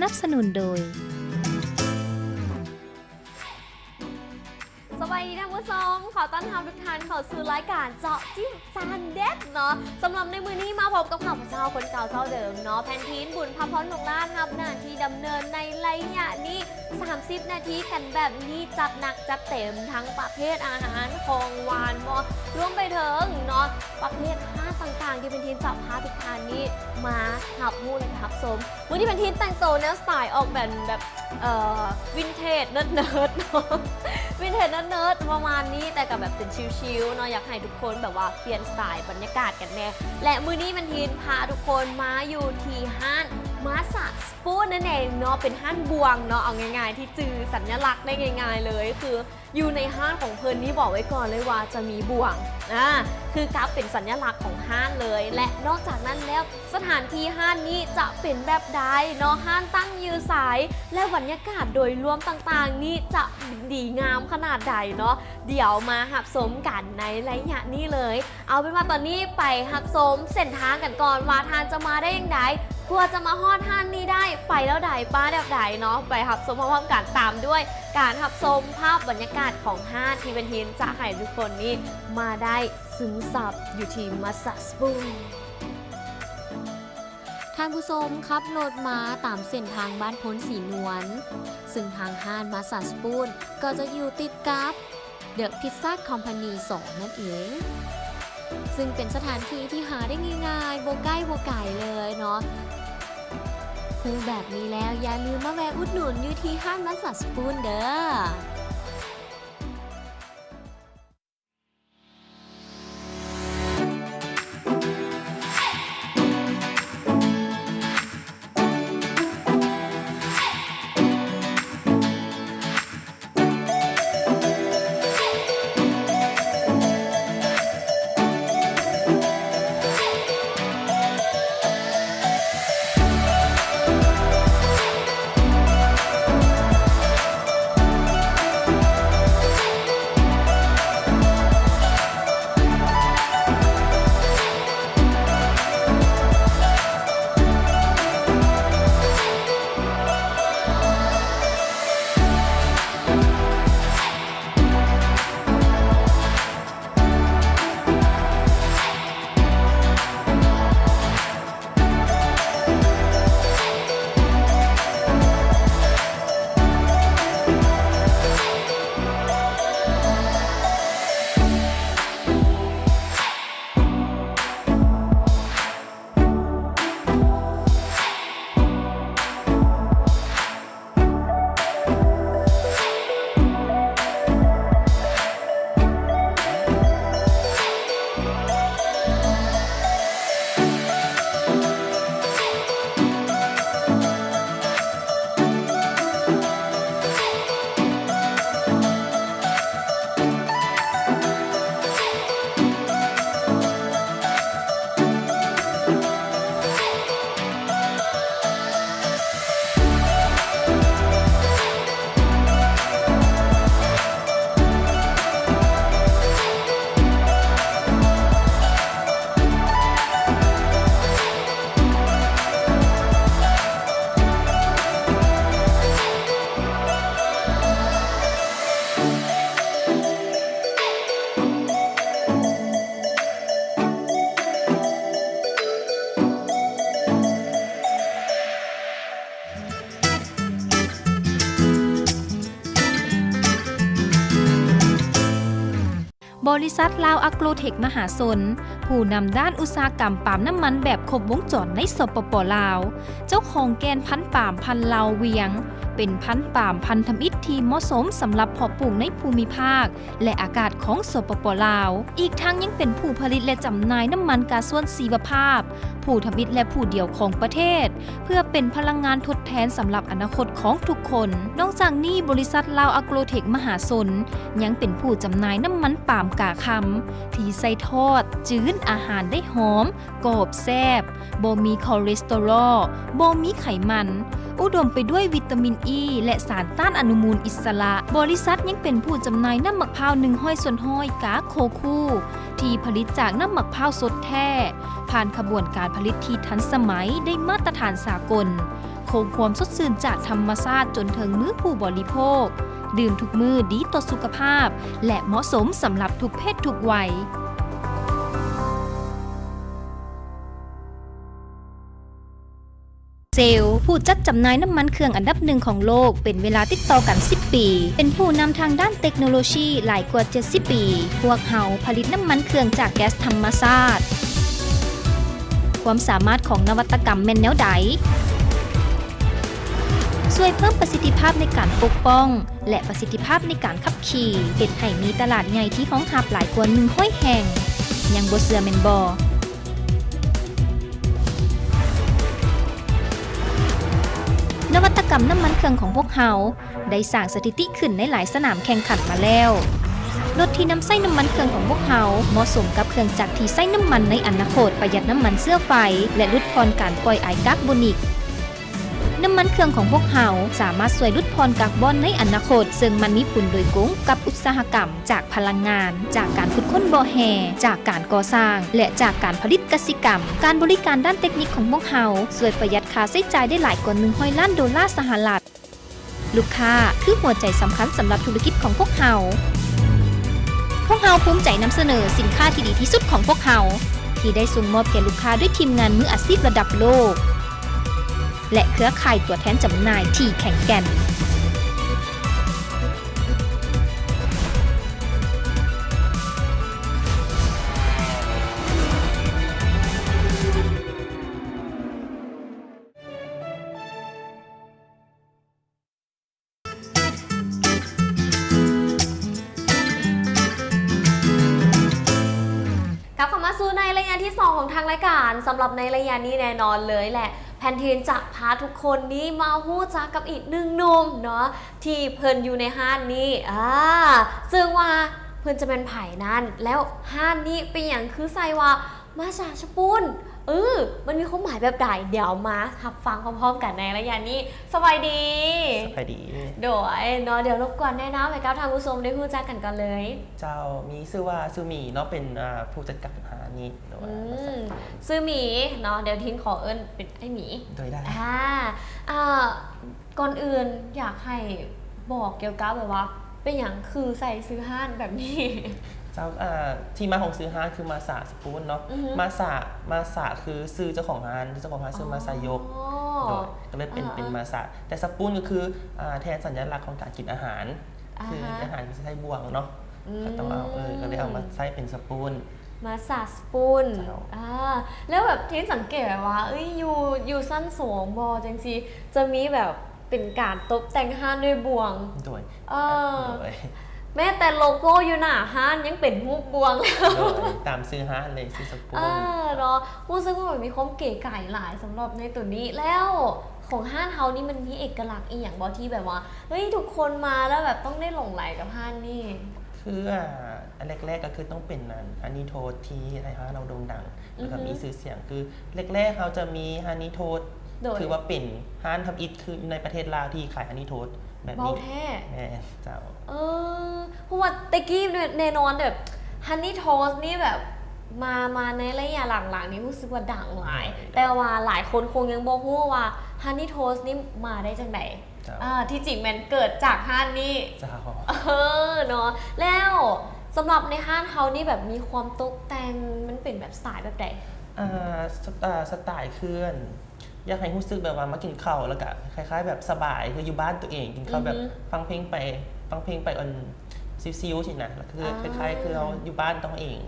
นับสนุนโดยสวัสดีท่านผู้ชมขอต้อนรับทุกท่านเข้าสู่รายการเจาะจิ้มจานเด็ดเนาะสำหรับในมือนี้มาพบกับข่าวเช้าคนเก่าเจ้าเดิมเนาะแพนทีนบุญพพรของร้านครับหน้าที่ดำเนินในระยะนี้30 นาทีกันแบบนี้จัดหนักจัดเต็มทั้งประเภทอาหารของหวานมอรวมไปถึงเนาะประเภทห้าต่างๆที่เป็นทีนจับพาทุกท่านนี้มาหับมูลหับสมวันนี้เป็นทีนแต่งตัวแนวสไตล์ออกแบบวินเทจเนิร์ดเนาะวินเทจเนิร์ดประมาณนี้แต่กับแบบเป็นชิลๆเนาะอยากให้ทุกคนแบบว่าเปลี่ยนสไตล์บรรยากาศกันแน่และมื้อนี้มันทีนพาทุกคนมาอยู่ที่ห้างมาสะสปูนนั่นเองเนาะเป็นห้างบวงเนาะเอาง่ายๆที่จือสัญลักษณ์ได้ง่ายๆเลยคืออยู่ในห้างของเพิ่นนี่บอกไว้ก่อนเลยว่าจะมีบวงคือกราฟเป็นสัญลักษณ์ของห้างเลยและนอกจากนั้นแล้วสถานที่ห้างนี้จะเป็นแบบใดเนาะห้างตั้งยืนสายและบรรยากาศโดยรวมต่างๆนี่จะดีงามขนาดใดเนาะเดี๋ยวมาหับสมกันในระยะนี้เลยเอาเป็นว่าตอนนี้ไปหับสมเส้นทางกันก่อนว่าทางจะมาได้ยังไงกลัวจะมาฮอดห้างนี้ได้ไปแล้วใดป้าแบบใดเนาะไปหับสมพร้อมๆกันตามด้วยการหับสมภาพบรรยากาศของห้างที่เป็นทีนจะให้ทุกคนนี่มาได้ซึ้งซับอยู่ที่มาสะสปูนท่านผู้ชมขับรถมาตามเส้นทางบ้านพ้นสีนวลซึ่งทางห้างมาสะสปูนก็จะอยู่ติดกับเดอะพิซซ่าคอมพานี2นั่นเองซึ่งเป็นสถานที่ที่หาได้ง่ายๆโบใกล้โบไก่เลยเนาะคือแบบนี้แล้วอย่าลืมมาแวะอุดหนุนอยู่ที่ห้างมาสะสปูนเด้อบริษัทลาวอะโกรเทคมหาชนผู้นำด้านอุตสาหกรรมปาล์มน้ำมันแบบครบวงจรในสปป.ลาวเจ้าของแกนพันธุ์ปาล์มพันธุ์ลาวเวียงเป็นพันธุ์ปาล์มพันธมิตรที่เหมาะสมสำหรับเพาะปลูกในภูมิภาคและอากาศของสปป.ลาวอีกทั้งยังเป็นผู้ผลิตและจำหน่ายน้ำมันก๊าซส่วนชีวภาพผู้ทำอิฐและผู้เดียวของประเทศเพื่อเป็นพลังงานทดแทนสำหรับอนาคตของทุกคนนอกจากนี้บริษัทลาวอะโกรเทคมหาชนยังเป็นผู้จำหน่ายน้ำมันปาล์มกาคำที่ใส่ทอดจืดอาหารได้หอมกรอบแซ่บบ่มีคอเลสเตอรอลบ่มีไขมันอุดมไปด้วยวิตามินอ e ีและสารต้านอนุมูลอิสระบริษัทยังเป็นผู้จำหน่ายน้ำมะพร้าว100%กาโคคูที่ผลิตจากน้ำมะพร้าวสดแท้ผ่านขบวนการผลิตที่ทันสมัยได้มาตรฐานสากล คงความสดชื่นจากธรรมชาติจนถึงมื้อผู้บริโภคดื่มทุกมื้อดีต่อสุขภาพและเหมาะสมสำหรับทุกเพศทุกวัยเซลผู้จัดจำหน่ายน้ำมันเครื่องอันดับหนึ่งของโลกเป็นเวลาติดต่อกัน 10 ปี เป็นผู้นำทางด้านเทคโนโลยีหลายกว่า 70 ปี พวกเฮาผลิตน้ำมันเครื่องจากแก๊สธรรมชาติความสามารถของนวัตกรรมแม่นแนวใดช่วยเพิ่มประสิทธิภาพในการปกป้องและประสิทธิภาพในการขับขี่เฮ็ดให้มีตลาดใหญ่ที่รองรับหลายกว่า100แห่งยังบ่เชื่อแม่นบ่นวัตกรรมน้ำมันเครื่องของพวกเฮาได้สร้างสถิติขึ้นในหลายสนามแข่งขันมาแล้วรถที่นำใช้น้ำมันเครื่องของพวกเฮาเหมาะสมกับเครื่องจักรที่ใช้น้ำมันในอนาคตประหยัดน้ำมันเชื้อไฟและลดพรการปล่อยไอก๊าซคาร์บอนิกน้ำมันเครื่องของพวกเฮาสามารถช่วยลดพรคาร์บอนในอนาคตซึ่งมันมีผลโดยตรงกับอุตสาหกรรมจากพลังงานจากการขุดค้นบ่อแห่จากการก่อสร้างและจากการผลิตกสิกรรมการบริการด้านเทคนิคของพวกเฮาช่วยประหยัดค่าใช้จ่ายได้หลายกว่า100 ล้านดอลลาร์สหรัฐลูกค้าคือหัวใจสำคัญสำหรับธุรกิจของพวกเฮาภูมิใจนำเสนอสินค้าที่ดีที่สุดของพวกเฮาที่ได้ส่งมอบแก่ลูกค้าด้วยทีมงานมืออาชีพระดับโลกและเครือข่ายตัวแทนจำหน่ายที่แข็งแกร่งกลับเข้ามาสู่ในรายงานที่ 2 ของทางรายการสำหรับในรายงานนี้แน่นอนเลยแหละแพนทีนจะพาทุกคนนี้มาฮู้จักกับอีกหนึ่งหนุ่มเนาะที่เพิ่นอยู่ในห้างนี้ซึ่งว่าเพิ่นจะเป็นไผ่นั่นแล้วห้างนี้เป็นอย่างคือใส่ว่ามาจากญี่ปุ่นมันมีความหมายแบบใดเดี๋ยวมารับฟังพร้อมๆกันในรายการนี้สบายดีโดยเนาะเดี๋ยวรบกวนแนะนำให้กับทางผู้ชมได้ฮู้จักกันก่อนเลยเจ้ามีชื่อว่าซูมีเนาะเป็นผู้จัดการหานี้โดยซื่อหมีเนาะเดี๋ยวทิ้งขอเอิ้นเป็นไอหมีโดยได้ก่อนอื่นอยากให้บอกเกี่ยวกับแบบว่าเป็นอย่างคือใส่ซื้อห้านแบบนี้เจ้าที่มาของซื้อห้านคือมาสะสปูนเนาะมาสะคือซื้อเจ้าของห้านซื้อมาสายกโดยก็เลยเป็นมาสะแต่สปูนก็คือแทนสัญลักษณ์ของการกินอาหารคืออาหารที่ใช้บ่วงเนาะก็ต้องเอาก็เลยเอามาใช้เป็นสปูนมาสาสปูนแล้วแบบที่สังเกตว่าอยู่สั้นสวงบอจังซีจะมีแบบเป็นการตกแต่งห้านด้วยบ่วงโดยแม้แต่โลโก้อยู่หน้าห้านยังเป็นรูปบ่วงตามซื้อห้านเลยซื้อสปูนเนาะรู้สึกว่าแบบมีความเก๋ไก๋หลายสำหรับในตัวนี้แล้วของห้านเฮานี่มันมีเอกลักษณ์อีกอย่างบอที่แบบว่าเฮ้ยทุกคนมาแล้วแบบต้องได้หลงไหลกับห้านนี่คืออันแรกๆก็คือต้องเป็นฮันนี่โทสที่เราโด่งดังแล้วก็มีชื่อเสียงคือแรกๆเขาจะมีฮันนี่โทสถือว่าเป็นห้านทำอิฐคือในประเทศลาวที่ขายฮันนี่โทสแบบนี้แท้แม่เจ้าเพราะว่าตะกี้แน่นอนแบบฮันนี่โทสนี่แบบมาในระยะหลังๆนี้รู้สึกว่าดังหลายแต่ว่าหลายคนคงยังบอกว่าฮันนี่โทสนี่มาได้จังไหนที่จริงมันเกิดจากห้านนี่เนาะแล้วสำหรับในห้านเฮานี่แบบมีความตกแต่งมันเป็นแบบสไตล์แบบไหนสไตล์เคลื่อนอยากให้รู้สึกแบบว่ามากินข้าวแล้วก็คล้ายๆแบบสบายคืออยู่บ้านตัวเองกินข้าวแบบฟังเพลงไปซิวๆสินะคือคล้ายๆคือเราอยู่บ้านต้องเอง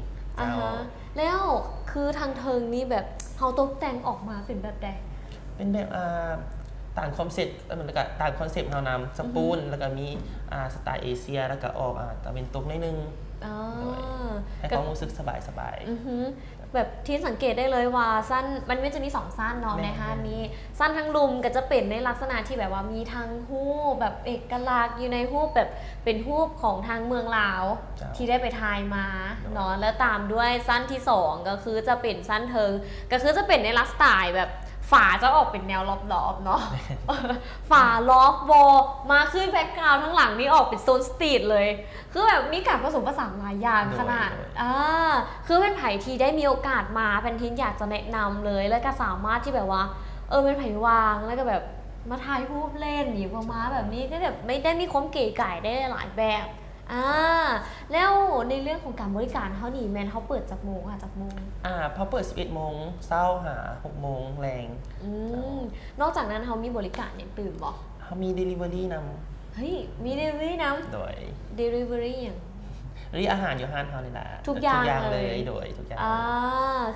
แล้วคือทางเทิงนี่แบบเฮาตกแต่งออกมาเป็นแบบใดเป็นแบบต่างคอนเซ็ปต์เหมือนกับต่างคอนเซ็ปต์เฮานำสปูนแล้วก็มีสไตล์เอเชียแล้วก็ออกตะเวนตกนิดนึงให้ความรู้สึกสบายแบบที่สังเกตได้เลยว่าสั้นมันไม่จะมี2สั้นเนาะในห้างนี้สั้นทั้งลุมก็จะเป็นในลักษณะที่แบบว่ามีทั้งฮูปแบบเอกลักษณ์อยู่ในฮูปแบบเป็นฮูปของทางเมืองลาวที่ได้ไปทายมาเนาะแล้วตามด้วยสั้นที่2ก็คือจะเป็นสั้นเทิงก็คือจะเป็นในลักษณะแบบฝาจะออกเป็นแนวรอบๆเนาะฝาล็อบวอลมาขึ้นแบ็คกราวด์ทั้งหลังนี่ออกเป็นโซนสตรีทเลยคือแบบมีการผสมผสานหลายอย่างขนาดคือเป็นไผ่ที่ได้มีโอกาสมาแพนทินอยากจะแนะนำเลยแล้วก็สามารถที่แบบว่าเป็นไผ่วางแล้วก็แบบ มาถ่ายรูปเล่นอยู่ประมาณแบบนี้ก็แบบไม่ได้มีความเก๋ไก่ได้หลายแบบแล้วในเรื่องของการบริการเขานี่แมนเขาเปิดจากโมงจากโมงพอเปิด 11 โมงเช้าหา 6 โมงแรงนอกจากนั้นเขามีบริการอย่างตื่นบอกเขามี Delivery นำเฮ้ยมี Delivery นำโดย Delivery อย่างรีอาหารอยู่ห้านเขานี่แหละทุกอย่างเลยโดยทุกอย่าง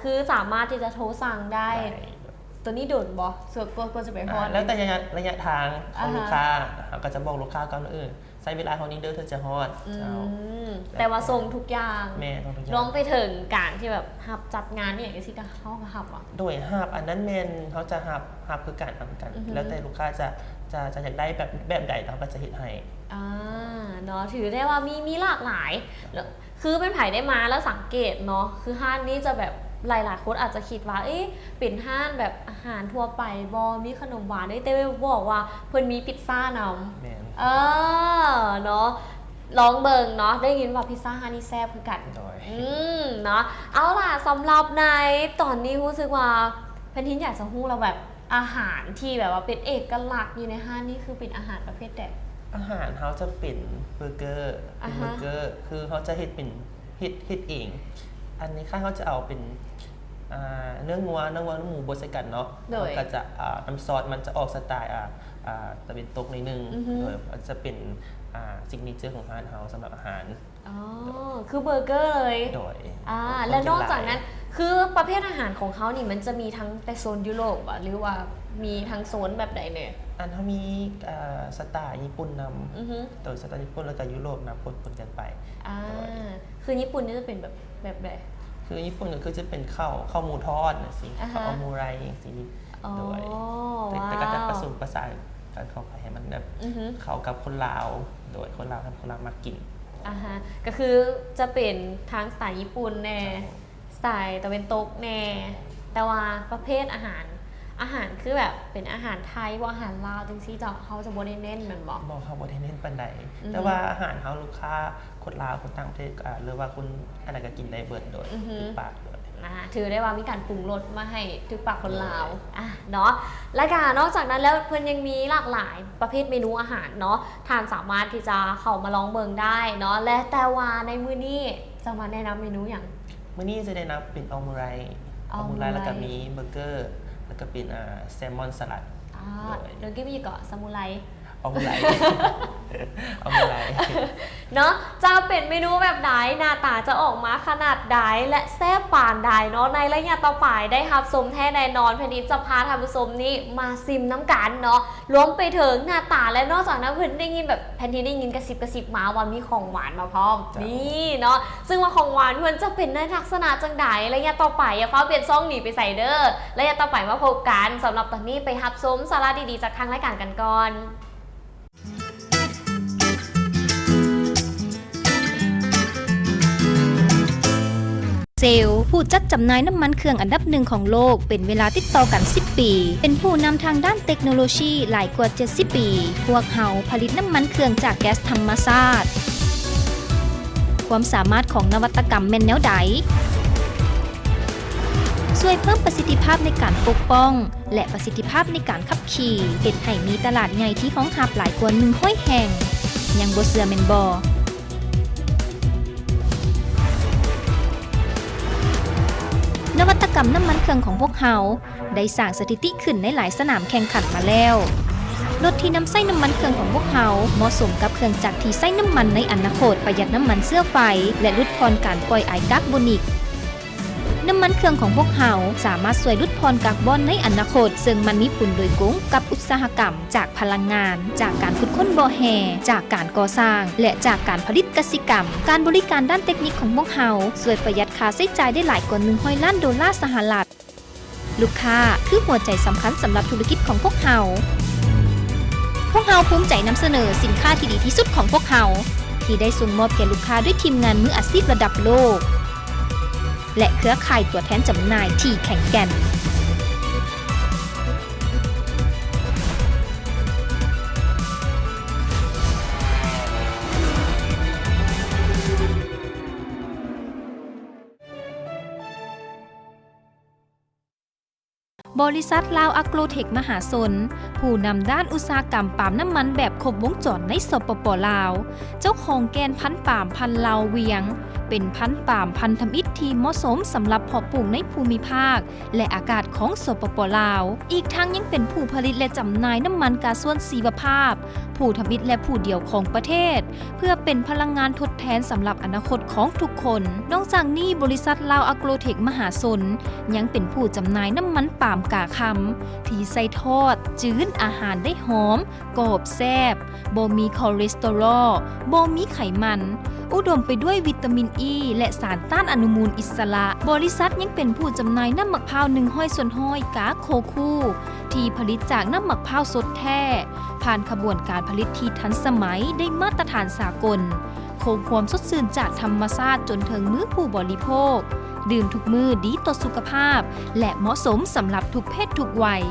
คือสามารถที่จะโทรสั่งได้ตัวนี้โดดบอส่วนก็จะไปฮอดแล้วแต่ระยะทางของลูกค้าก็จะบอกลูกค้าก่อนใช้เวลาเท่านี้เด้อเธอจะฮอดแต่ว่าส่งทุกอย่างแม่ทุกอย่างลองไปถึงการที่แบบหับจัดงานเนี่ยสิก็เข้ามาหับอ่ะโดยหับอันนั้นแมนเขาจะหับคือการทำกันแล้วแต่ลูกค้าจะอยากได้แบบใดเราก็จะเห็นให้เนาะถือได้ว่ามีหลากหลายคือเป็นไผ่ได้มาแล้วสังเกตเนาะคือห้านนี้จะแบบหลายๆคนอาจจะคิดว่าเป็นห้านแบบอาหารทั่วไปมีขนมหวานได้แต่บอกว่าเพิ่นมีพิซซ่านำเนาะลองเบิ่งเนาะได้ยินว่าพิซซ่าห้านนี้แซ่บคือกันเนาะเอาล่ะสำหรับในตอนนี้รู้สึกว่าแพนทินอยากจะฮู้เราแบบอาหารที่แบบว่าเป็นเอกลักษณ์อยู่ในห้านนี้คือเป็นอาหารประเภทใดอาหารเขาจะเป็นเบอร์เกอร์คือเขาจะเฮ็ดเป็นเฮ็ดเองอันนี้ค่าเขาจะเอาเป็นเนื้องัวเนื้อหมูบดใส่กันเนาะก็จะน้ำซอสมันจะออกสไตล์ตะเป็นตกนิดนึงโดยจะเป็นซิกเนเจอร์ของร้านเขาสำหรับอาหารคือเบอร์เกอร์เลยโดยและนอกจากนั้นคือประเภทอาหารของเขานี่มันจะมีทั้งแต่โซนยุโรปหรือว่ามีทั้งโซนแบบใดเนี่ยอันเขามีสไตล์ญี่ปุ่นนำโดยสไตล์ญี่ปุ่นแล้วก็ยุโรปนำปนกันไปคือญี่ปุ่นนี่จะเป็นแบบใดคือญี่ปุ่นก็คือจะเป็นข้าวหมูทอดนะสิข้าวมูไรสิโดยแต่ก็จะผสมผสานการเข้าไปให้มันแบบเข้ากับคนลาวโดยคนลาวทำคนลาวมากินก็คือจะเป็นทางสไตล์ญี่ปุ่นแน่สไตล์ตะวันตกแน่แต่ว่าประเภทอาหารคือแบบเป็นอาหารไทยว่าอาหารลาวจังซี่เขาจะบ่ได้เน้นเหมือนบอกเขาบ่ได้เน้นปานใดแต่ว่าอาหารเขาลูกค้าคนลาวคนต่างประเทศหรือว่าคนอะไรก็กินได้เบิดโดยทุกปากเลยถือได้ว่ามีการปรุงรสมาให้ทุกปากคนลาวเนาะและการนอกจากนั้นแล้วเพิ่นยังมีหลากหลายประเภทเมนูอาหารเนาะทานสามารถที่จะเข้ามาลองเบิ่งได้เนาะและแต่ว่าในมื้อนี้จะมาแนะนำเมนูอย่างมื้อนี้จะแนะนำเป็นอัลมูไรแล้วก็มีเบอร์เกอร์แล้วก็เป็นแซลมอนสลัดเดี๋ยวกี้มีเกาะซามูไรเอามูไรเนาะจะเป็นเมนูแบบไหนหน้าตาจะออกมาขนาดใดและแซ่บปานใดเนาะในระยะต่อไปได้รับชมแท้แน่นอนแผ่นดินจะพาท่านผู้ชมนี้มาซิมน้ำกันเนาะรวมไปถึงหน้าตาและนอกจากนั้นเพิ่นได้ยินแบบแผ่นดินได้ยินกระซิบมาว่ามีของหวานมาพร้อมนี่เนาะซึ่งว่าของหวานเพิ่นจะเป็นในลักษณะจังใดระยะต่อไปอย่าฟ้าเปลี่ยนซ่องหนีไปใส่เด้อระยะต่อไปมาพบกันสำหรับตอนนี้ไปรับชมสาระดีๆจากทางรายการกันก่อนเซลผู้จัดจำหน่ายน้ำมันเครื่องอันดับหนึ่งของโลกเป็นเวลาติดต่อกัน10 ปีเป็นผู้นำทางด้านเทคโนโลยีหลายกว่า70 ปีพวกเฮาผลิตน้ำมันเครื่องจากแก๊สธรรมชาติความสามารถของนวัตกรรมแม่นแนวใดช่วยเพิ่มประสิทธิภาพในการปกป้องและประสิทธิภาพในการขับขี่เฮ็ดให้มีตลาดใหญ่ที่รองรับหลายกว่า100 แห่งยังบ่เชื่อแม่นบ่นวัตกรรมน้ำมันเครื่องของพวกเฮาได้สร้างสถิติขึ้นในหลายสนามแข่งขันมาแล้วรถที่นำใช้น้ำมันเครื่องของพวกเฮาเหมาะสมกับเครื่องจักรที่ใช้น้ำมันในอนาคตประหยัดน้ำมันเชื้อไฟและลดพรการปล่อยไอก๊าซคาร์บอนิกน้ำมันเครื่องของพวกเฮาสามารถช่วยลดพรคาร์บอนในอนาคตซึ่งมันมีผลโดยตรงกับอุตสาหกรรมจากพลังงานจากการขุดค้นบ่อแห่จากการก่อสร้างและจากการผลิตกสิกรรมการบริการด้านเทคนิคของพวกเฮาช่วยประหยัดค่าใช้จ่ายได้หลายกว่า100 ล้านดอลลาร์สหรัฐลูกค้าคือหัวใจสำคัญสำหรับธุรกิจของพวกเฮาภูมิใจนำเสนอสินค้าที่ดีที่สุดของพวกเฮาที่ได้ส่งมอบแก่ลูกค้าด้วยทีมงานมืออาชีพระดับโลกและเครือข่ายตัวแทนจำหน่ายที่แข็งแกร่ง บริษัทลาวอะโกรเทคมหาชนผู้นำด้านอุตสาหกรรมปาล์มน้ำมันแบบครบวงจรในสปป.ลาวเจ้าของแกนพันธุ์ปาล์มพันธุ์ลาวเวียงเป็นพันธุ์ปาล์มพันธมิตรที่เหมาะสมสำหรับเพาะปลูกในภูมิภาคและอากาศของสปป.ลาวอีกทั้งยังเป็นผู้ผลิตและจำหน่ายน้ำมันก๊าซส่วนชีวภาพผู้ทมิตรและผู้เดียวของประเทศเพื่อเป็นพลังงานทดแทนสำหรับอนาคตของทุกคนนอกจากนี้บริษัทลาวอะโกรเทคมหาชนยังเป็นผู้จำหน่ายน้ำมันปาล์มกาคำที่ใส่ทอดจื้นอาหารได้หอมกรอบแซ่บบ่มีคอเลสเตอรอลบ่มีไขมันอุดมไปด้วยวิตามินอ e ีและสารต้านอนุมูลอิสระบริษัทยังเป็นผู้จำหน่ายน้ำมะพร้าว100 ส่วนห้อยกาโคคูที่ผลิตจากน้ำมะพร้าวสดแท้ผ่านขบวนการผลิตที่ทันสมัยได้มาตรฐานสากลคงความสดชื่นจากธรรมชาติจนถึงมื้อผู้บริโภคดื่มทุกมื้อดีต่อสุขภาพและเหมาะสมสำหรับทุกเพศทุกวัย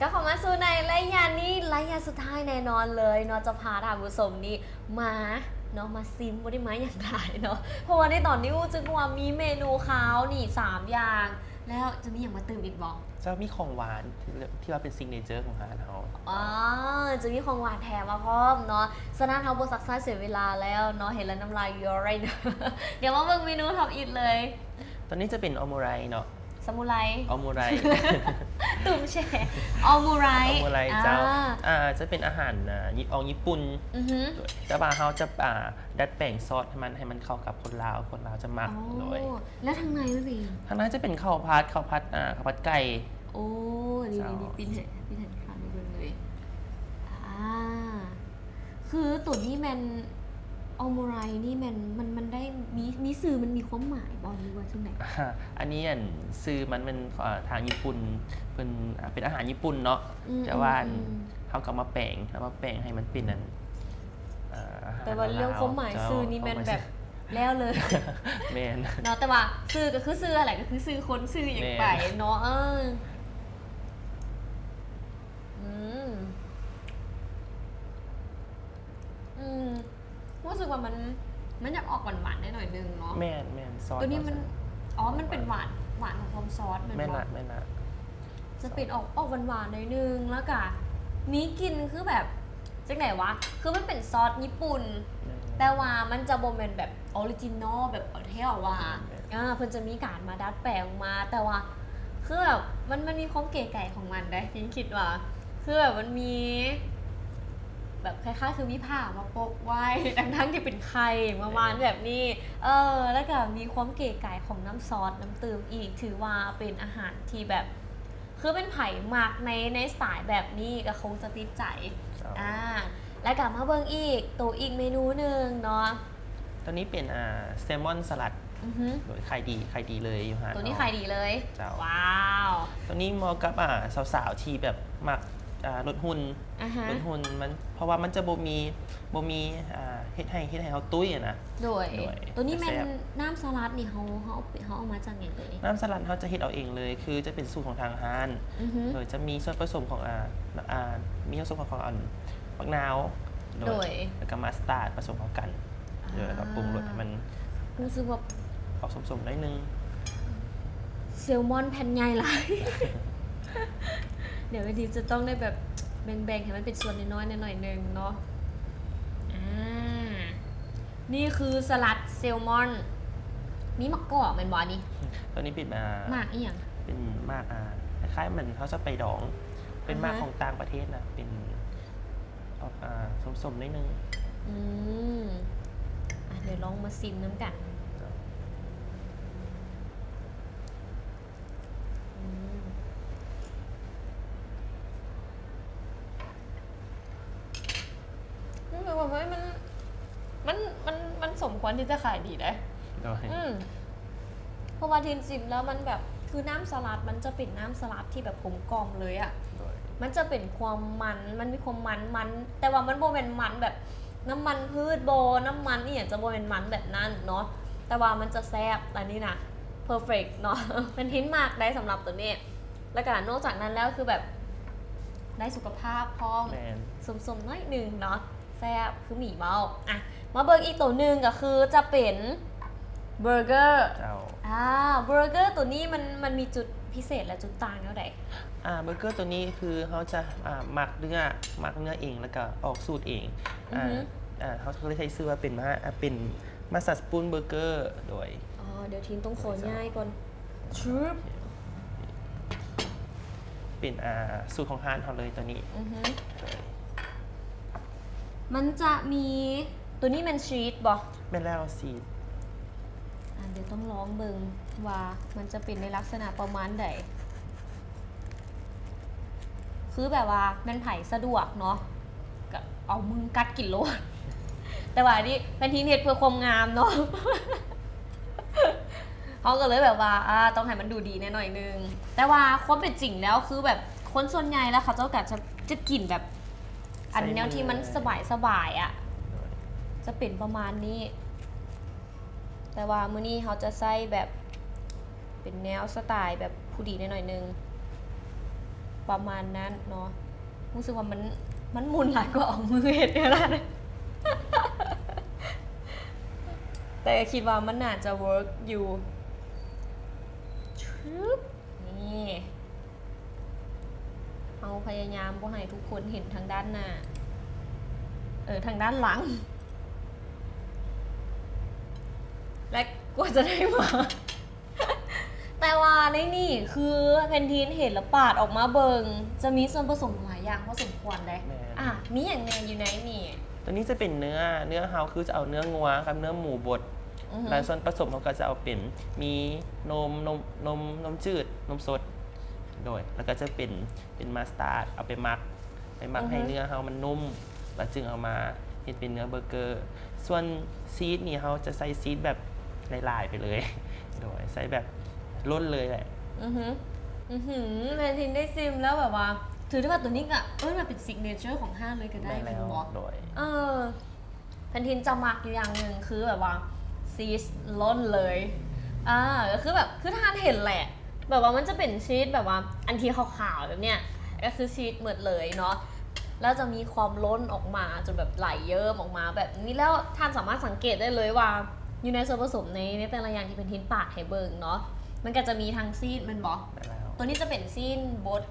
ก็ขอมาสู่ในระยะนี้ระยะสุดท้ายแน่นอนเลยเนาะจะพาท่านผู้ชมนี่มาเนาะมาซิมบ่ได้มาอย่างไรเนาะเพราะว่าในตอนนี้จึงว่ามีเมนูข้าวนี่3อย่างแล้วจะมีอย่างมาเติมอีกบ่ จะมีของหวานที่ว่าเป็นซิกเนเจอร์ของร้านเรา อ๋อจะมีของหวานแถมมาพร้อมเนาะสนานเฮาบ่ซักซ่าเสียเวลาแล้วเนาะเห็นแล้วน้ำลายย้อยเนาะ เดี๋ยวมาเบิ่งเมนูท็อปอิทเลย ตอนนี้จะเป็นออมูไรเนาะ สมุไร ออมูไร ตุ่มแช่ออมูไร ออมูไรเจ้าจะเป็นอาหารของญี่ปุ่น อือฮึ แต่ว่าเขาจะดัดแปลงซอสให้มันเข้ากับคนลาวจะมักโดย แล้วทางในไม่มี ทางนั้นจะเป็นข้าวผัดไก่ โอ้นี่ปินเห็นค่ะนี่เลยคือตัวนี้มันออมูไรนี่มันได้มีสื่อมันมีความหมายบอลหรือว่าช่วงไหน อันนี้ซื้อมันเป็นทางญี่ปุ่นเป็นอาหารญี่ปุ่นเนาะแต่ว่าเขาก็มาแปลงให้มันเป็นนั้น แต่ว่าเรื่องความหมายซื้อนี่แมนแบบแล้วเลย แมน เนาะแต่ว่าซื้อก็คือซื้ออะไรก็คือซื้อคนซื้ออย่างไรเนาะรู้สึกว่ามันอยากออกหวานๆได้หน่อยนึงเนาะแมนซอสตัวนี้มันเป็นหวานของความซอสแม่ละจะเป็นออกหวานๆหน่อยนึงแล้วก็มีกลิ่นคือแบบจังไหนวะคือมันเป็นซอสญี่ปุ่นแต่ว่ามันจะบ่เป็นแบบออริจินอลแบบเท่าว่าเพิ่นจะมีการมาดัดแปลงมาแต่ว่าคือแบบมันมีความเก๋ไก่ของมันได้ฉันคิดว่าคือแบบมันมีแบบคล้ายๆคือมีผ้ามาปกไว้ทั้งที่เป็นไข่ประมาณแบบนี้แล้วก็มีความเก๋ไก่ของน้ำซอสน้ำเติมอีกถือว่าเป็นอาหารที่แบบคือเป็นไผ่หมักในสไตล์แบบนี้ก็คงจะติดใจแล้วกลับมาเบิ่งอีกเมนูหนึ่งเนาะตัวนี้เป็นแซลมอนสลัดโดยไข่ดีเลยอยู่ฮะตัวนี้ไข่ดีเลยว้าวตัวนี้เหมาะกับสาวๆที่แบบมักลดหุ่นมันเพราะว่ามันจะบ่มีเฮ็ดให้เขาตุ้ยนะโดยตัวนี้เป็นน้ำสลัดนี่เขาเอามาจากไหนเลยน้ำสลัดเขาจะเฮ็ดเอาเองเลยคือจะเป็นสูตรของทางร้านโดยจะมีส่วนผสมของมีส่วนผสมของมะนาวโดยแล้วก็มัสตาร์ดผสมเข้ากันโดยแล้วก็ปรุงรสให้มันรู้สึกว่าออกสมๆได้นึงแซลมอนแผ่นใหญ่หลาย เดี๋ยววันนี้จะต้องได้แบบแบ่งๆให้มันเป็นส่วนน้อยๆหน่อยนึงเนาะนี่คือสลัดแซลมอนมีมะกอกเป็นบอนี่ตัวนี้เป็นมากอีหยังเป็นมากคล้ายๆมันเขาจะไปดองเป็นมากของต่างประเทศนะเป็นออกสมๆนิดนึงเดี๋ยวลองมาซิมน้ำกันแบบว่ามันสมควรที่จะขายดีได้เพราะว่าทีนซิมแล้วมันแบบคือน้ำสลัดมันจะเป็นน้ำสลัดที่แบบกลมกล่อมเลยอ่ะมันจะเป็นความมันมีความมันแต่ว่ามันโบเป็นมันแบบน้ำมันพืชโบน้ำมันนี่อย่างจะโบเป็นมันแบบนั้นเนาะแต่ว่ามันจะแซ่บอันนี้นะเพอร์เฟกต์เนาะเป็นทิ้นมากได้สำหรับตัวนี้แล้วก็นอกจากนั้นแล้วคือแบบ ได้สุขภาพพร้อม แมน สมๆน้อยหนึ่งเนาะแซ่บคือหมี่เมาอ่ะมาเบิร์กอีกตัวหนึ่งก็คือจะเป็นเบอร์เกอร์ เจ้า เบอร์เกอร์ตัวนี้มันมีจุดพิเศษและจุดต่างเท่าไหร่ เบอร์เกอร์ตัวนี้คือเขาจะหมักเนื้อเองแล้วก็ออกสูตรเองเขาก็เลยใช้ชื่อว่าเป็นมาสปูนเบอร์เกอร์โดย เดี๋ยวทีนต้องของ่ายก่อนชุบ เป็นสูตรของฮานเขาเลยตัวนี้ มันจะมีตัวนี้มันชีสบ่ แม่นแล้วซีด เดี๋ยวต้องลองเบิ่งว่ามันจะเป็นในลักษณะประมาณใดคือแบบว่ามันไผ่สะดวกเนาะก็เอามือกัดกินโลด แต่ว่านี่เป็นทีเน็ตเพื่อความงามเนาะ เขาก็เลยแบบว่าต้องให้มันดูดีแน่หน่อยนึงแต่ว่าความเป็นจริงแล้วคือแบบคนส่วนใหญ่แล้วเขาเจ้ากัดจะกินแบบอันแนวที่มันสบายอ่ะจะเป็นประมาณนี้ แต่ว่ามื้อนี้เขาจะใส่แบบเป็นแนวสไตล์แบบผู้ดีหน่อยนึงประมาณนั้นเนาะรู้สึกว่ามันหมุนหลายกว่าเอามือเห็ดเนี่ยนะ แต่คิดว่ามันน่าจะเวิร์กอยู่ชึบนี่เอาพยายามบ่ให้ทุกคนเห็นทางด้านหน้าทางด้านหลัง และกว่าจะได้มา แต่ว่าในนี่คือแพนทีนเห็นแล้วปาดออกมาเบิงจะมีส่วนผสมหลายอย่างพอสมควรเลยมีอย่างแน่อยู่ในนี่ ตัวนี้จะเป็นเนื้อเฮาคือจะเอาเนื้องัวครับเนื้อหมูบดแล้วส่วนผสมเขาก็จะเอาเป็นมีนมจืดนมสดโดยแล้วก็จะเป็นมาสตาร์ดเอาไปหมักให้เนื้อเฮามันนุ่มแล้วจึงเอามาเฮ็ดเป็นเนื้อเบอร์เกอร์ส่วนซีดนี่เขาจะใส่ซีดแบบลายๆไปเลย โดยใส่แบบล้นเลยแหละแพนทีนได้ซิมแล้วแบบว่าถือได้ว่าตัวนี้ก็มันเป็นซิกเนเจอร์ของห้างเลยก็ได้ แล้ คุณ ว หมอ โดย แพนทีนจะมักอยู่อย่างหนึ่งคือแบบว่าชีสล้นเลยก็คือแบบคือทานเห็นแหละแบบว่ามันจะเป็นชีสแบบว่าอันที่ขาวๆแบบเนี้ยก็คือชีสหมดเลยเนาะแล้วจะมีความล้นออกมาจนแบบไหลเยิ้มออกมาแบบนี้แล้วท่านสามารถสังเกตได้เลยว่าอยู่ในส่วนผสมในแต่ละอย่างที่เป็นทิ้นปากให้เบิงเนาะมันก็จะมีทั้งซีนมันบอกตัวนี้จะเป็นซีนบด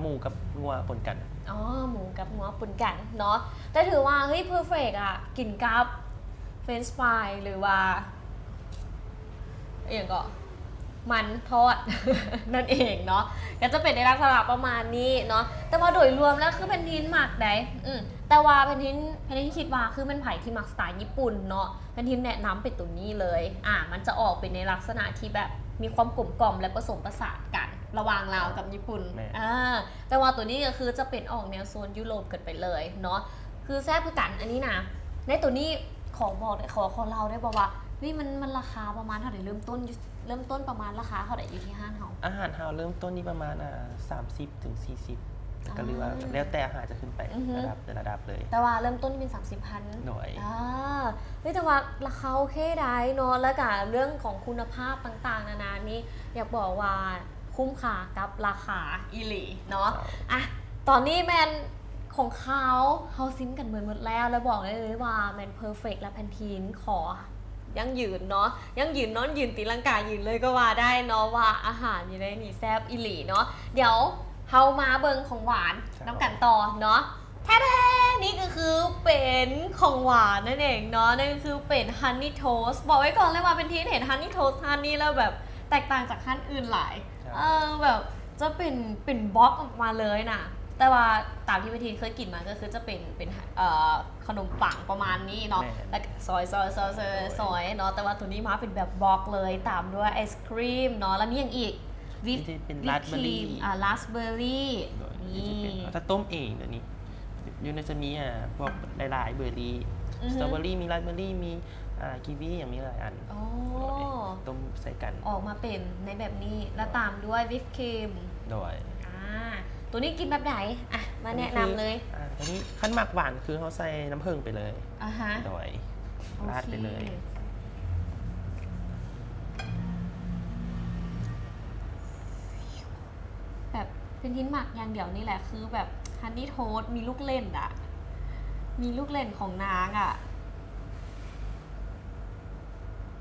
หมูกับงัวปนกัน หมูกับงัวปนกันเนาะแต่ถือว่าเฮ้ยเพอร์เฟกอะกินกับเฟรนช์ฟรายหรือว่าอย่างก็มันทอด นั่นเองเนาะก็จะเป็นในลักษณะประมาณนี้เนาะแต่ว่าโดยรวมแล้วคือแพนทีนหมักได้แต่ว่าแพนทีนคิดว่าคือเป็นไผ่ที่หมักสไตล์ญี่ปุ่นเนาะแพนทีนแนะนำเป็นตัวนี้เลยมันจะออกเป็นในลักษณะที่แบบมีความกลมกล่อมและผสมผสานกันระหว่างลาวกับญี่ปุ่นแต่ว่าตัวนี้ก็คือจะเป็นออกแนวโซนยุโรปกันไปเลยเนาะคือแซ่บคือกันอันนี้นะในตัวนี้ขอบอกได้ขอเราได้บอกว่านี่มันราคาประมาณเท่าไหร่เริ่มต้นประมาณราคาเท่าไหร่อยู่ที่ห้างเฮาอาหารเฮาเริ่มต้นนี่ประมาณ30 ถึง 40ก็เรียกว่าแล้วแต่อาหารจะขึ้นไประดับเลยแต่ว่าเริ่มต้นเป็น 30,000 หน่อยแต่ว่าราคาโอเคได้เนาะแล้วกับเรื่องของคุณภาพต่างๆนานานี่อยากบอกว่าคุ้มค่ากับราคาอีหลีเนาะตอนนี้แมนของเขาซิมกันเหมือนหมดแล้วบอกได้เลยว่าแมนเพอร์เฟกต์และแพนทีนขอยังยืนเนาะยังยืนนอนยืนตีลังกายืนเลยก็ว่าได้เนาะว่าอาหารอยู่ในนี่แซ่บอีหลีเนาะเดี๋ยวเฮามาเบิงของหวานน้ำกันต่อเนาะแท้ๆนี่ก็คือเป็นของหวานนั่นเองเนาะนั่นก็คือเป็นฮันนี่โทสต์บอกไว้ก่อนเลยว่าเป็นที่เห็นฮันนี่โทสต์ฮันนี่แล้วแบบแตกต่างจากฮันอื่นหลายแบบจะเป็นบล็อกออกมาเลยนะแต่ว่าตามที่พี่ทีเคยกินมาก็คือจะเป็นขนมปังประมาณนี้เนาะแล้วซอยเนาะแต่ว่าตัวนี้มาเป็นแบบบล็อกเลยตามด้วยไอศครีมเนาะแล้วนี่ยังอีกวิปเป็นราสเบอร์รี่ราสเบอร์รี่นี่ถ้าต้มเองเดี๋ยวนี้อยู่ในจะมีพวกหลายๆเบอร์รี่สตรอเบอร์รี่มีราสเบอร์รี่มีกีวีอย่างมีหลายอันต้มใส่กันออกมาเป็นในแบบนี้แล้วตามด้วยวิปครีมโดยตัวนี้กินแบบไหนมาแนะนำเลยตัวนี้ขั้นหมักหวานคือเขาใส่น้ำผึ้งไปเลยโดยราดไปเลยแบบเพ เป็นทิ้นหมักอย่างเดียวนี่แหละคือแบบฮันนี่โทสมีลูกเล่นอะมีลูกเล่นของนางอะ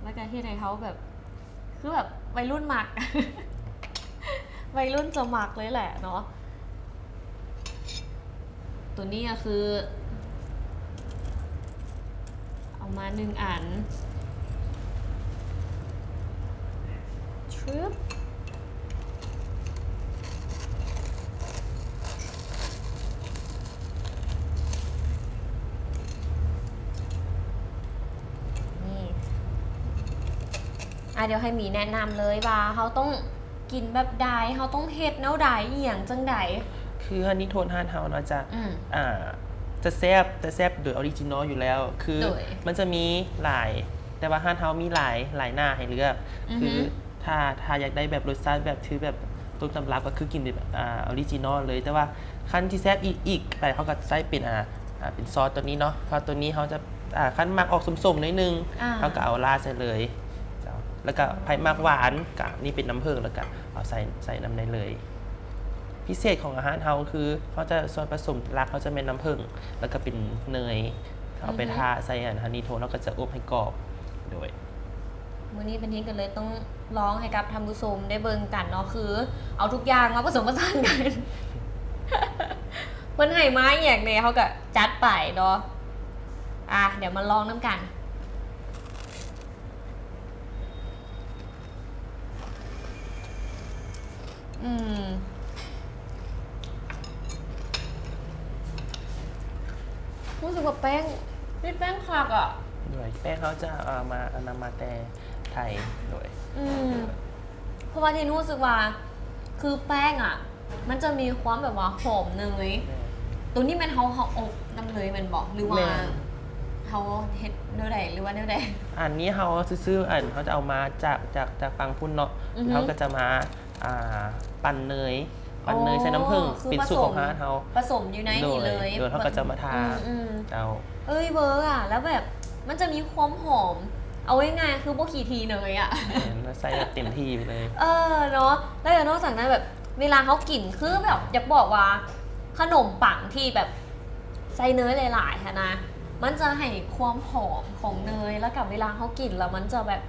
แล้วก็ที่ในเขาแบบคือแบบวัยรุ่นหมัก วัยรุ่นจะหมักเลยแหละเนาะตัวนี้ก็คือเอามา1 อันชึบเดี๋ยวให้หมีแนะนำเลยว่าเขาต้องกินแบบใดเขาต้องเฮ็ดแนวใดอหย่างจังใด คือฮันนี่โทนฮานเฮาเนาะจะแซบโดยออริจินอลอยู่แล้ว คือ โดย มันจะมีหลาย แต่ว่าฮานเฮามีหลายหน้าให้เลือก คือถ้าอยากได้แบบรสชาติแบบคือแบบต้นตำรับก็คือกินแบบออริจินอลเลย แต่ว่าขั้นที่แซบอีกไปเขาก็ใส่เป็นเป็นซอสตัวนี้เนาะเพราะตัวนี้เขาจะขั้นมักออกสมๆนิดนึงเขาก็เอาราดใส่เลยแล้วก็ไผ่มากหวานกับนี่เป็นน้ำผึ้งแล้วก็เอาใส่น้ำในเลย พิเศษของอาหารเฮาคือเขาจะส่วนผสมหลักเขาจะเป็นน้ำผึ้งแล้วก็เป็นเนยเอาไปทาใส่ฮันนี่โทนแล้วก็จะอบให้กรอบโดย มื้อนี้เป็นทิ้งกันเลยต้องร้องให้กับท่านผู้ชมได้เบิ่งกันเนาะคือ เอาทุกอย่างมาผสมผสานกัน เพิ่นให้มาอย่างเนี่ยเขาก็จัดไปเนาะเดี๋ยวมาลองน้ำกันรู้สึกว่าแป้งนี่แป้งคักอ่ะ ด้วยแป้งเขาจะเอานำมาแต่ไทยโดย เพราะว่าที่รู้สึกว่าคือแป้งอ่ะมันจะมีความแบบว่าหอมเนยตัวนี้มันเขาอบน้ำเนยมันบอกหรือว่าเขาเฮ็ดเนื้อใดหรือว่าเนื้อใดอันนี้เขาซื้อเขาจะเอามาจากฟังพุ่นเนาะเขาก็จะมาปั่นเนยใส่น้ำผึ้งเป็นสูตรของร้านเขาผสมอยู่ในนี่เลยโดยเขาก็จะมาทาเอาเวอร์อ่ะแล้วแบบมันจะมีความหอมเอาไว้ง่ายคือโบขี่ทีเนยอ่ะใส่เต็มที่ไปเลยเนาะแล้วนอกจากนั้นแบบเวลาเขากินคือแบบอยากบอกว่าขนมปังที่แบบใส่เนยหลายๆค่ะนะมันจะให้ความหอมของเนยแล้วกับเวลาเขากินแล้วมันจะแบบ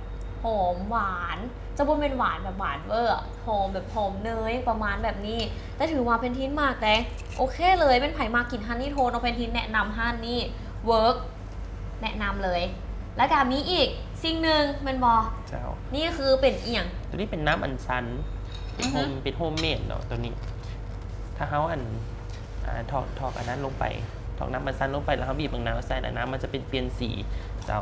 หอมหวานจะบ่เป็นหวานแบบหวานเวอร์หอมแบบหอมเนยประมาณแบบนี้แต่ถือว่าเป็นทินมากเลยโอเคเลยเป็นไผ่มากินฮันนี่โทนเอาเป็นทินแนะนำฮันนี่เวิร์กแนะนำเลยแล้วก็มีอีกสิ่งหนึ่งมันบอนี่คือเป็นเอียงตัวนี้เป็นน้ำอัญชันเป็นโฮมเมดเนาะตัวนี้ถ้าเขาถอกอันนั้นลงไปถอกน้ำอัญชันลงไปแล้วเขาบีบมะนาวใส่แล้วน้ำมันจะเป็นเปลี่ยนสีเจ้า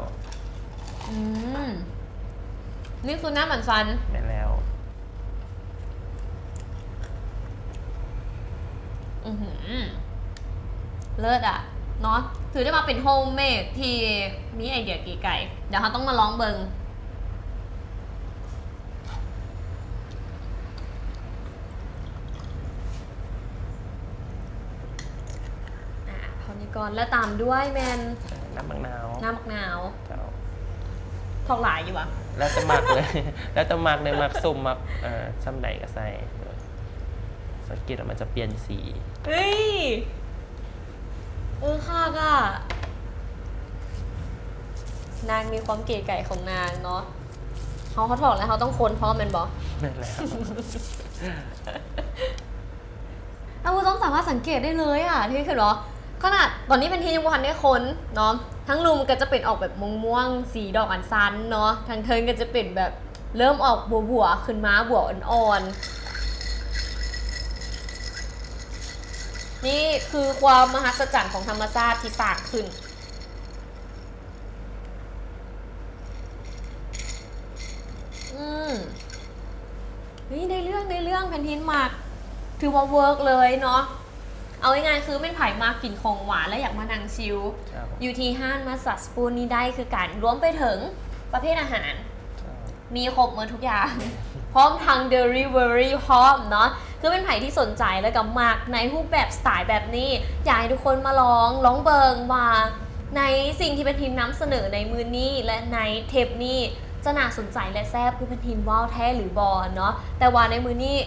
นี่คือน้ำอัญชันได้แล้วเลิศอ่ะเนาะถือได้มาเป็นโฮมเมดที่มีไอเดียกี่ไก่เดี๋ยวเขาต้องมาลองเบิงพอนี้ก่อนแล้วตามด้วยแมนน้ำมะนาวทอกหลายอยู่อ่ะแล้วจะหมักเลยแล้วจะหมักในหมักส้มหมักซ้ำใดก็ใส่สังเกตว่ามันจะเปลี่ยนสีเฮ้ยค่ะก็นางมีความเก๋ไก่ของนางเนาะเขาถอดแล้วเขาต้องค้นพร้อมมันบอกนั่นแหละเราต้องสามารถสังเกตได้เลยอ่ะที่คือเนาะขนาดตอนนี้เป็นที่ยังพันได้ค้นเนาะทั้งรูมก็จะเป็นออกแบบม่วงสีดอกอัญชันเนาะทางเทิงก็จะเป็นแบบเริ่มออกบัวขึ้นมาบัวอ่อนนี่คือความมหัศจรรย์ของธรรมชาติที่สร้างขึ้นนี่ได้เรื่องแผ่นทินมากถือว่าเวิร์กเลยเนาะเอาง่ายๆคือเป็นไผ่มากินของหวานและอยากมานั่งชิลอยู่ที่ห้างมาสัสปูนนี้ได้คือการรวมไปถึงประเภทอาหารมีครบหมดทุกอย่างพร้อมทาง delivery พร้อมเนาะคือเป็นไผ่ที่สนใจและก็มากในรูปแบบสไตล์แบบนี้อยากให้ทุกคนมาลองเบิงว่าในสิ่งที่เป็นทีมนำเสนอในมือนี้และในเทปนี้จะน่าสนใจและแซ่บคือเป็นทีมว้าวแท้หรือบอลเนาะแต่ว่าในมือนี้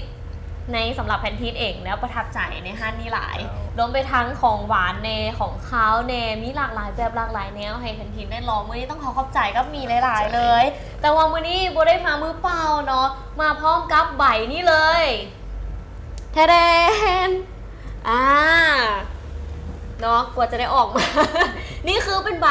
ในสำหรับแพนทีนเองแล้วประทับใจในห้านนี้หลายรวมไปทั้งของหวานแนของข้าวแนมีหลากหลายแบบหลากหลายแนวให้แพนทีนได้ลองมื้อนี้ต้องขอบใจก็มีหลายๆเลย แต่ว่ามื้อนี้โบได้มามือเปล่าเนาะมาพร้อมกับใบนี่เลยแทเดนเนาะกว่าจะได้ออกมา นี่คือเป็นใบ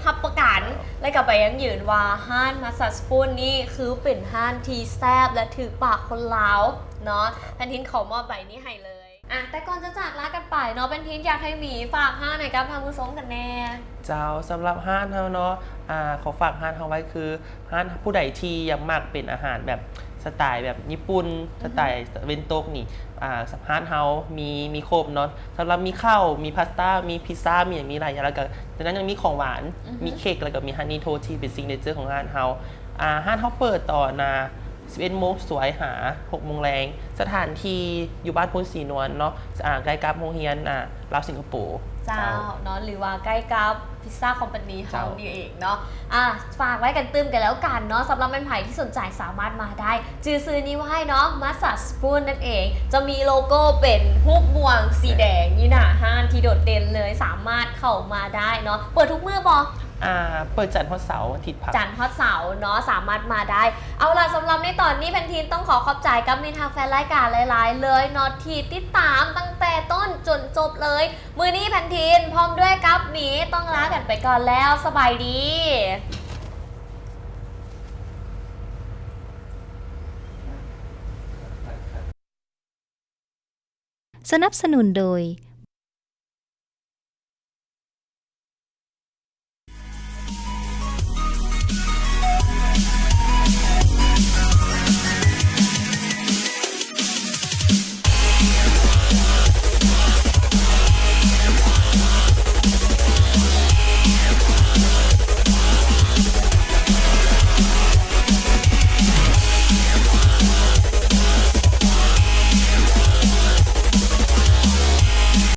หับประกันและกับใบยังยืนว่าห้านมาสัสปูนนี่คือเป็นห้านที่แซบและถือปากคนลาวเนาะแพนทินขอมอบใบนี้ให้เลยแต่ก่อนจะจากลากันไปเนาะแพนทินอยากให้หมีฝากห้านหน่อยครับทางมือสงกันแน่ เจ้าสำหรับห้านเฮาเนาะขอฝากห้านเฮาไว้คือห้านผู้ใดที่อยากมักเป็นอาหารแบบสไตล์แบบญี่ปุ่นสไตล์เวนโตกนี่ห้านเฮามีครบเนาะสำหรับมีข้าวมีพาสต้ามีพิซซ่ามีอย่างมีหลายอย่างแล้วก็จากนั้นยังมีของหวานมีเค้กแล้วก็มีฮันนี่โทที่เป็นซิกเนเจอร์ของห้านเฮาห้านเฮาเปิดต่อ11 โมงสวยหา 6 โมงแรงสถานที่อยู่บ้านพ้นสีนวลเนาะใกล้กับโรงเรียนลาวสิงคโปร์ เจ้าเนาะหรือว่าใกล้กับพิซซ่าคอมพานีเฮา เจ้า นี่เองเนาะฝากไว้กันตื้มกันแล้วกันเนาะสำหรับแม่นไผ่ที่สนใจสามารถมาได้จือซื้อนี้ไว้เนาะมาส a สปูนนั่นเองจะมีโลโก้เป็นฮูกบ่วงสีแดงนี่นะห้านที่โดดเด่นเลยสามารถเข้ามาได้เนาะเปิดทุกมื้อปอ เปิดจันทร์ถึงเสาร์อาทิตย์พัก จันทร์ฮอดเสาร์เนาะสามารถมาได้ เอาล่ะสำหรับในตอนนี้แพนทีนต้องขอบใจกับมินทางแฟนรายการหลายๆเลยเนาะที่ติดตามตั้งแต่ต้นจนจบเลย มือนี้แพนทีนพร้อมด้วยกับหมีต้องลากันไปก่อนแล้วสบายดี สนับสนุนโดย